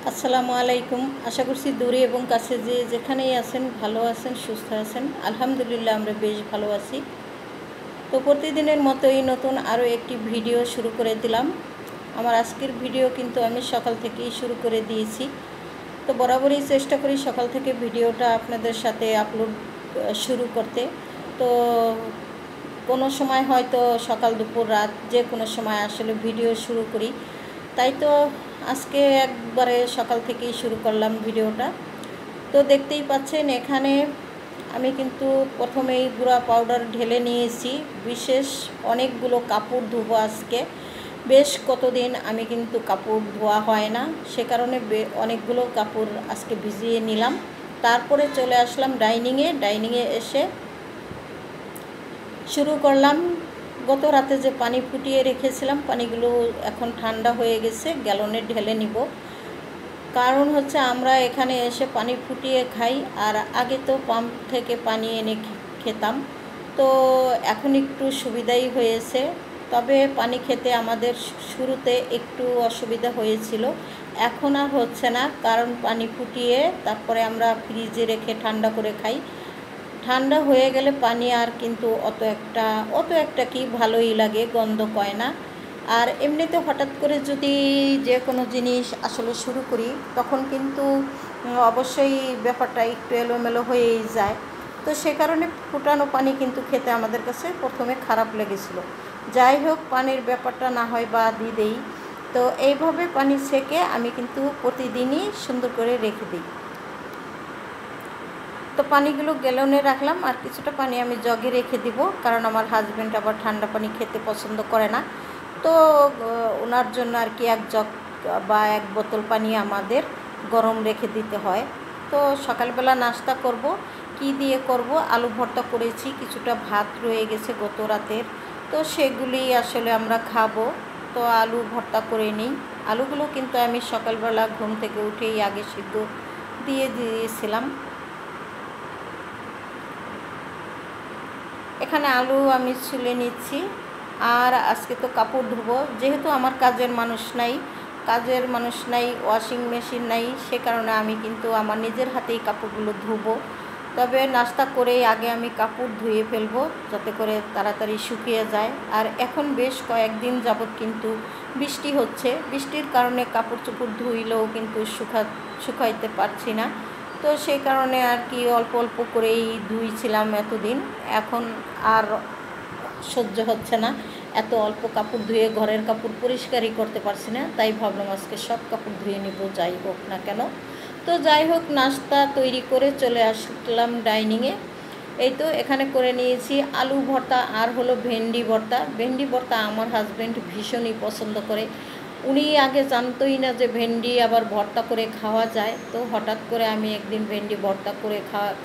আসসালামু আলাইকুম। আশা করছি দূরে এবং কাছে যে যেখানেই আছেন ভালো আছেন, সুস্থ আছেন। আলহামদুলিল্লাহ আমরা বেশ ভালো আছি। তো প্রতিদিনের মতোই নতুন আরও একটি ভিডিও শুরু করে দিলাম। আমার আজকের ভিডিও কিন্তু আমি সকাল থেকেই শুরু করে দিয়েছি। তো বরাবরই চেষ্টা করি সকাল থেকে ভিডিওটা আপনাদের সাথে আপলোড শুরু করতে। তো কোনো সময় হয়তো সকাল দুপুর রাত যে কোনো সময় আসলে ভিডিও শুরু করি। তাই তো আজকে একবারে সকাল থেকেই শুরু করলাম ভিডিওটা। তো দেখতেই পাচ্ছেন এখানে আমি কিন্তু প্রথমেই গুঁড়া পাউডার ঢেলে নিয়েছি। বিশেষ অনেকগুলো কাপড় ধোবো আজকে। বেশ কতদিন আমি কিন্তু কাপড় ধোয়া হয় না, সে কারণে অনেকগুলো কাপড় আজকে ভিজিয়ে নিলাম। তারপরে চলে আসলাম ডাইনিংয়ে এসে শুরু করলাম। গত রাতে যে পানি ফুটিয়ে রেখেছিলাম, পানিগুলো এখন ঠান্ডা হয়ে গেছে, গ্যালনে ঢেলে নিব। কারণ হচ্ছে আমরা এখানে এসে পানি ফুটিয়ে খাই, আর আগে তো পাম্প থেকে পানি এনে খেতাম। তো এখন একটু সুবিধাই হয়েছে। তবে পানি খেতে আমাদের শুরুতে একটু অসুবিধা হয়েছিল, এখন আর হচ্ছে না। কারণ পানি ফুটিয়ে তারপরে আমরা ফ্রিজে রেখে ঠান্ডা করে খাই। ঠান্ডা হয়ে গেলে পানি আর কিন্তু অত একটা কি ভালোই লাগে, গন্ধ কয় না। আর এমনিতে হঠাৎ করে যদি যে কোনো জিনিস আসলে শুরু করি, তখন কিন্তু অবশ্যই ব্যাপারটা একটু এলোমেলো হয়েই যায়। তো সে কারণে ফুটানো পানি কিন্তু খেতে আমাদের কাছে প্রথমে খারাপ লেগেছিল। যাই হোক, পানির ব্যাপারটা না হয় বা দিই। তো এইভাবে পানি ছেঁকে আমি কিন্তু প্রতিদিনই সুন্দর করে রেখে দিই। তো পানিগুলো গ্যালনে রাখলাম, আর কিছুটা পানি আমি জগে রেখে দিব, কারণ আমার হাজব্যান্ড আবার ঠান্ডা পানি খেতে পছন্দ করে না। তো ওনার জন্য আর কি এক জগ বা এক বোতল পানি আমাদের গরম রেখে দিতে হয়। তো সকালবেলা নাস্তা করব, কি দিয়ে করব? আলু ভর্তা করেছি, কিছুটা ভাত রয়ে গেছে গত রাতের, তো সেগুলি আসলে আমরা খাবো। তো আলু ভর্তা করে নিই। আলুগুলো কিন্তু আমি সকালবেলা ঘুম থেকে উঠেই আগে সিদ্ধ দিয়ে দিয়েছিলাম। এখানে আলু আমি ছুলে নিচ্ছি। আর আজকে তো কাপড় ধুবো, যেহেতু আমার কাজের মানুষ নাই, ওয়াশিং মেশিন নাই, সে কারণে আমি কিন্তু আমার নিজের হাতেই কাপড়গুলো ধুবো। তবে নাস্তা করেই আগে আমি কাপড় ধুয়ে ফেলবো, যাতে করে তাড়াতাড়ি শুকিয়ে যায়। আর এখন বেশ কয়েকদিন যাবৎ কিন্তু বৃষ্টি হচ্ছে, বৃষ্টির কারণে কাপড় চোপড় ধুইলেও কিন্তু শুকাইতে পারছি না। তো সেই কারণে আর কি অল্প অল্প করেই ধুইছিলাম এতদিন। এখন আর সহ্য হচ্ছে না, এত অল্প কাপড় ধুয়ে ঘরের কাপড় পরিষ্কারই করতে পারছি না। তাই ভাবলাম আজকে সব কাপড় ধুয়ে নিব, যাই হোক না কেন। তো যাই হোক, নাস্তা তৈরি করে চলে আসলাম ডাইনিংয়ে। এই তো এখানে করে নিয়েছি আলু ভর্তা আর হলো ভেন্ডি ভর্তা আমার হাজব্যান্ড ভীষণই পছন্দ করে। উনি আগে জানতোই না যে ভেন্ডি আবার ভর্তা করে খাওয়া যায়। তো হঠাৎ করে আমি একদিন ভেন্ডি ভর্তা করে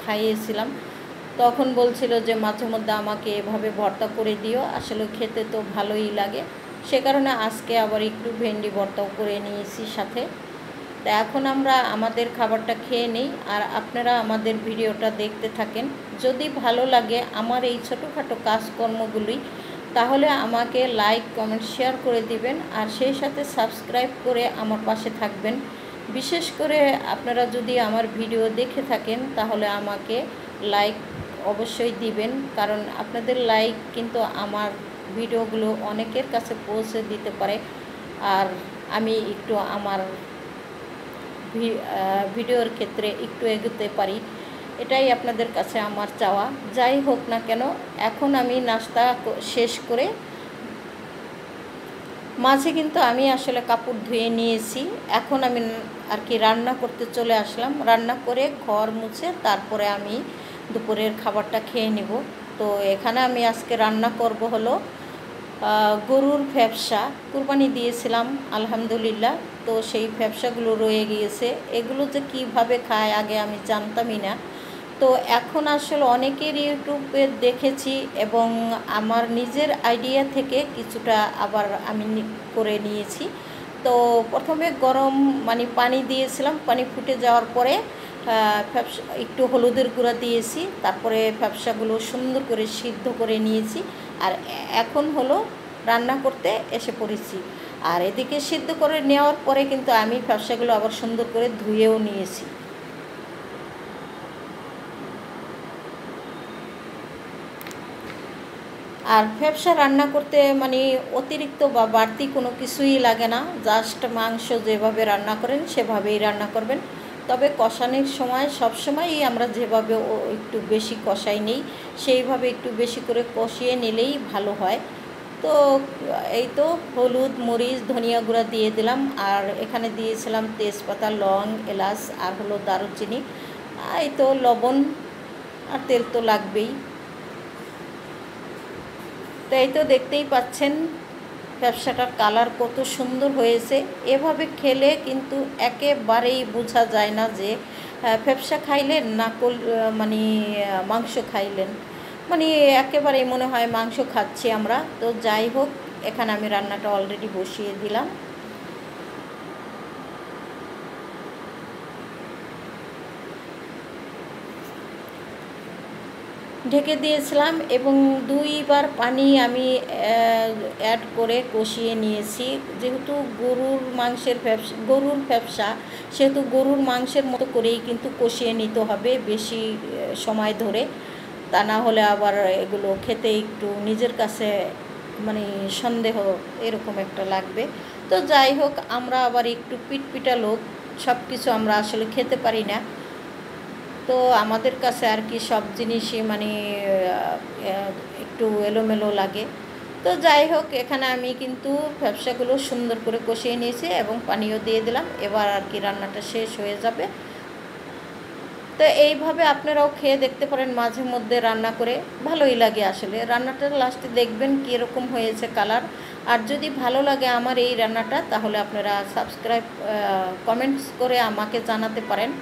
খাইয়েছিলাম। তখন বলছিল যে মাঝে মধ্যে আমাকে এভাবে ভর্তা করে দিও, আসলে খেতে তো ভালোই লাগে। সে কারণে আজকে আবার একটু ভেন্ডি ভর্তাও করে নিয়েছি সাথে। তো এখন আমরা আমাদের খাবারটা খেয়ে নিই, আর আপনারা আমাদের ভিডিওটা দেখতে থাকেন। যদি ভালো লাগে আমার এই ছোটোখাটো কাজকর্মগুলি, তাহলে আমাকে লাইক কমেন্ট শেয়ার করে দিবেন, আর সেই সাথে সাবস্ক্রাইব করে আমার পাশে থাকবেন। বিশেষ করে আপনারা যদি আমার ভিডিও দেখে থাকেন, তাহলে আমাকে লাইক অবশ্যই দিবেন, কারণ আপনাদের লাইক কিন্তু আমার ভিডিওগুলো অনেকের কাছে পৌঁছে দিতে পারে, আর আমি একটু আমার ভিডিওর ক্ষেত্রে একটু এগোতে পারি। এটাই আপনাদের কাছে আমার চাওয়া। যাই হোক না কেন, এখন আমি নাস্তা শেষ করে মাঝে কিন্তু আমি আসলে কাপড় ধুয়ে নিয়েছি। এখন আমি আর কি রান্না করতে চলে আসলাম। রান্না করে ঘর মুছে তারপরে আমি দুপুরের খাবারটা খেয়ে নেব। তো এখানে আমি আজকে রান্না করব হলো গরুর ফ্যাপসা। কুরবানি দিয়েছিলাম আলহামদুলিল্লাহ। তো সেই ফ্যাপসাগুলো রয়ে গিয়েছে, এগুলো যে কীভাবে খায় আগে আমি জানতামই না। তো এখন আসলে অনেকের ইউটিউবে দেখেছি, এবং আমার নিজের আইডিয়া থেকে কিছুটা আবার আমি করে নিয়েছি। তো প্রথমে গরম পানি দিয়েছিলাম, পানি ফুটে যাওয়ার পরে ফ্যাপসা একটু হলুদের গুঁড়া দিয়েছি, তারপরে ফ্যাপসাগুলো সুন্দর করে সিদ্ধ করে নিয়েছি। আর এখন হলো রান্না করতে এসে পড়েছি। আর এদিকে সিদ্ধ করে নেওয়ার পরে কিন্তু আমি ফ্যাপসাগুলো আবার সুন্দর করে ধুয়েও নিয়েছি। আর ফ্যাপসা রান্না করতে মানে অতিরিক্ত বা বাড়তি কোনো কিছুই লাগে না, জাস্ট মাংস যেভাবে রান্না করেন সেভাবেই রান্না করবেন। তবে কষানোর সময় সবসময়ই আমরা যেভাবে একটু বেশি কষাই নিই সেইভাবে একটু বেশি করে কষিয়ে নিলেই ভালো হয়। তো এই তো হলুদ, মরিচ, ধনিয়া গুঁড়া দিয়ে দিলাম, আর এখানে দিয়েছিলাম তেজপাতা, লং, এলাচ আর হলো দারুচিনি, এই তো লবণ, আর তেল তো লাগবেই। তো এই তো দেখতেই পাচ্ছেন ফ্যাপসাটার কালার কত সুন্দর হয়েছে। এভাবে খেলে কিন্তু একেবারেই বোঝা যায় না যে ফ্যাপসা খাইলেন না মানে মাংস খাইলেন, মানে একেবারেই মনে হয় মাংস খাচ্ছি আমরা। তো যাই হোক, এখানে আমি রান্নাটা অলরেডি বসিয়ে দিলাম। ঢেকে দিয়েছিলাম এবং 2বার পানি আমি অ্যাড করে কষিয়ে নিয়েছি। যেহেতু গরুর ফ্যাপসা, সেহেতু গরুর মাংসের মতো করেই কিন্তু কষিয়ে নিতে হবে বেশি সময় ধরে, তা না হলে আবার এগুলো খেতে একটু নিজের কাছে মানে সন্দেহ এরকম একটা লাগবে। তো যাই হোক, আমরা আবার একটু পিটপিটা লোক, সব কিছু আমরা আসলে খেতে পারি না। তো আমাদের কাছে আর কি সব জিনিসই মানে একটু এলোমেলো লাগে। তো যাই হোক, এখানে আমি কিন্তু ফ্যাপসাগুলো সুন্দর করে কষিয়ে নিয়েছি এবং পানিও দিয়ে দিলাম। এবার আর কি রান্নাটা শেষ হয়ে যাবে। তো এইভাবে আপনারাও খেয়ে দেখতে পারেন মাঝে মধ্যে রান্না করে, ভালোই লাগে আসলে। রান্নাটা লাস্টে দেখবেন কীরকম হয়েছে কালার। আর যদি ভালো লাগে আমার এই রান্নাটা, তাহলে আপনারা সাবস্ক্রাইব কমেন্টস করে আমাকে জানাতে পারেন,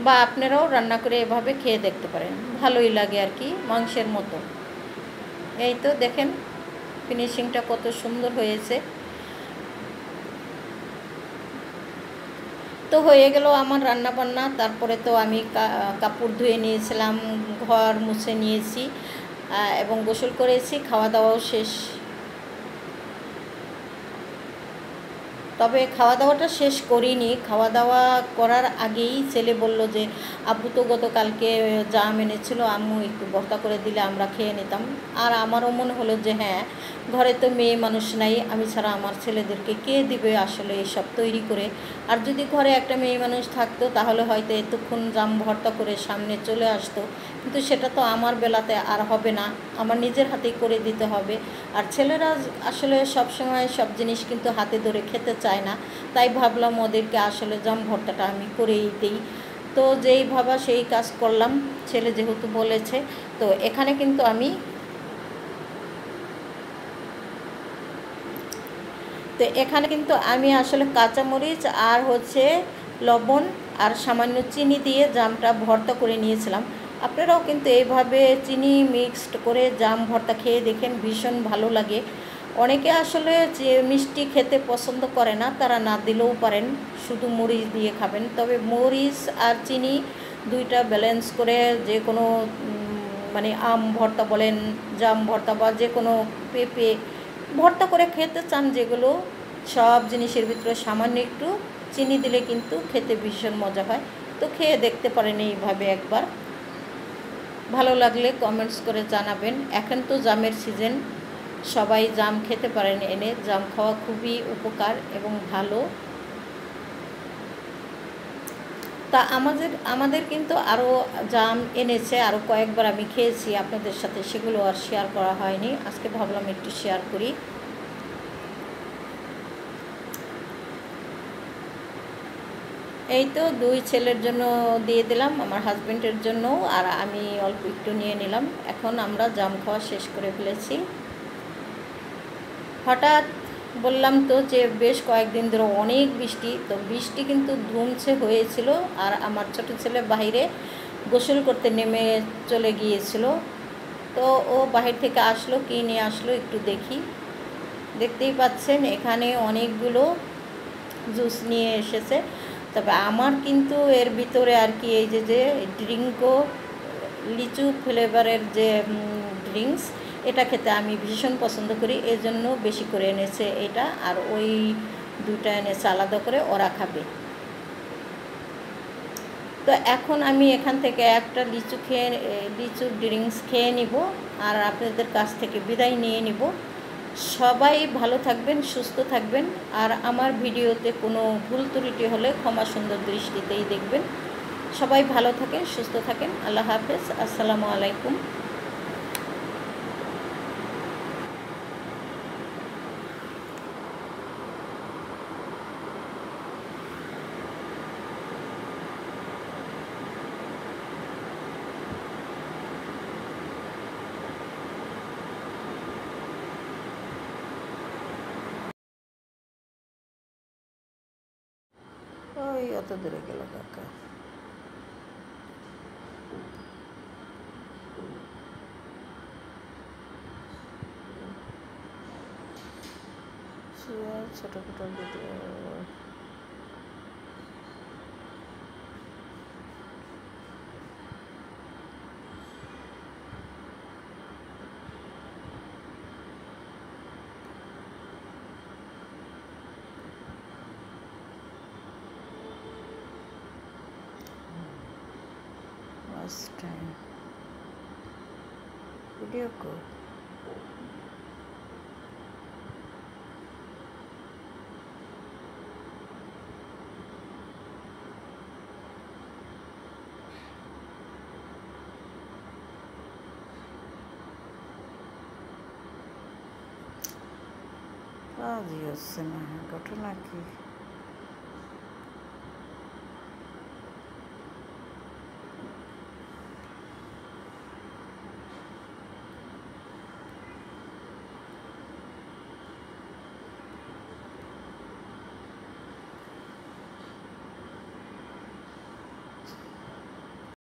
বা আপনারাও রান্না করে এভাবে খেয়ে দেখতে পারেন, ভালোই লাগে আর কি, মাংসের মতো। এই তো দেখেন ফিনিশিংটা কত সুন্দর হয়েছে। তো হয়ে গেল আমার রান্না বান্না। তারপরে তো আমি কাপড় ধুয়ে নিয়েছিলাম, ঘর মুছে নিয়েছি এবং গোসল করেছি, খাওয়া দাওয়াও শেষ। তবে খাওয়া দাওয়াটা শেষ করিনি, খাওয়া দাওয়া করার আগেই ছেলে বলল যে আব্বু তো গতকালকে জাম এনেছিল, আম্মু একটু ভর্তা করে দিলে আমরা খেয়ে নিতাম। আর আমারও মনে হলো যে হ্যাঁ, ঘরে তো মেয়ে মানুষ নাই, আমি ছাড়া আমার ছেলেদেরকে কে দিবে আসলে এসব তৈরি করে। আর যদি ঘরে একটা মেয়ে মানুষ থাকতো তাহলে হয়তো এতক্ষণ জাম ভর্তা করে সামনে চলে আসতো, কিন্তু সেটা তো আমার বেলাতে আর হবে না, আমার নিজের হাতেই করে দিতে হবে। আর ছেলেরা আসলে সব সময় সব জিনিস কিন্তু হাতে ধরে খেতে চায় না, তাই ভাবলাম ওদেরকে আসলে জাম ভর্তাটা আমি করেই দিই। তো যেই ভাবা সেই কাজ করলাম, ছেলে যেহেতু বলেছে। তো এখানে কিন্তু আমি আসলে কাঁচামরিচ আর হচ্ছে লবণ আর সামান্য চিনি দিয়ে জামটা ভর্তা করে নিয়েছিলাম। আপনারাও কিন্তু এইভাবে চিনি মিক্সড করে জাম ভর্তা খেয়ে দেখেন, ভীষণ ভালো লাগে। অনেকে আসলে যে মিষ্টি খেতে পছন্দ করে না, তারা না দিলেও পারেন, শুধু মরিচ দিয়ে খাবেন। তবে মরিচ আর চিনি দুইটা ব্যালেন্স করে যে কোনো মানে আম ভর্তা বলেন, জাম ভর্তা বা যে কোনো পেঁপে ভর্তা করে খেতে চান, যেগুলো সব জিনিসের ভিতরে সামান্য একটু চিনি দিলে কিন্তু খেতে ভীষণ মজা হয়। তো খেয়ে দেখতে পারেন এইভাবে একবার, ভালো লাগলে কমেন্টস করে জানাবেন। এখন তো জামের সিজন, সবাই জাম খেতে পারেন এনে, জাম খাওয়া খুবই উপকার এবং ভালো। তা আমাদের কিন্তু আরও জাম এনেছে, আরও কয়েকবার আমি খেয়েছি আপনাদের সাথে, সেগুলো আর শেয়ার করা হয়নি, আজকে ভাবলাম একটু শেয়ার করি। এই তো 2 ছেলের জন্য দিয়ে দিলাম, আমার হাজব্যান্ডের জন্য, আর আমি অল্প একটু নিয়ে নিলাম। এখন আমরা জাম খাওয়া শেষ করে ফেলেছি। হঠাৎ বললাম তো যে বেশ কয়েকদিন ধরে অনেক বৃষ্টি, তো বৃষ্টি কিন্তু ধুমছে হয়েছিল। আর আমার ছোট ছেলে বাইরে গোসল করতে নেমে চলে গিয়েছিল। তো ও বাহির থেকে আসলো, কী নিয়ে আসলো একটু দেখি। দেখতেই পাচ্ছেন এখানে অনেকগুলো জুস নিয়ে এসেছে। তবে আমার কিন্তু এর ভিতরে আর কি এই যে লিচু ফ্লেভারের যে ড্রিঙ্কস, এটা খেতে আমি ভীষণ পছন্দ করি, এই জন্য বেশি করে এনেছে এটা, আর ওই দুটা এনেছে আলাদা করে, ওরা খাবে। তো এখন আমি এখান থেকে একটা লিচু ড্রিঙ্কস খেয়ে নিব, আর আপনাদের কাছ থেকে বিদায় নিয়ে নিব। সবাই ভালো থাকবেন, সুস্থ থাকবেন, আর আমার ভিডিওতে কোনো ভুল ত্রুটি হলে ক্ষমা সুন্দর দৃষ্টিতেই দেখবেন। সবাই ভালো থাকেন, সুস্থ থাকেন। আল্লাহ হাফেজ। আসসালামু আলাইকুম। ওই অত দূরে গেল কাকা। ছোটো ছোটো video. Last time video ko কাজই হচ্ছে না, ঘটনা কি?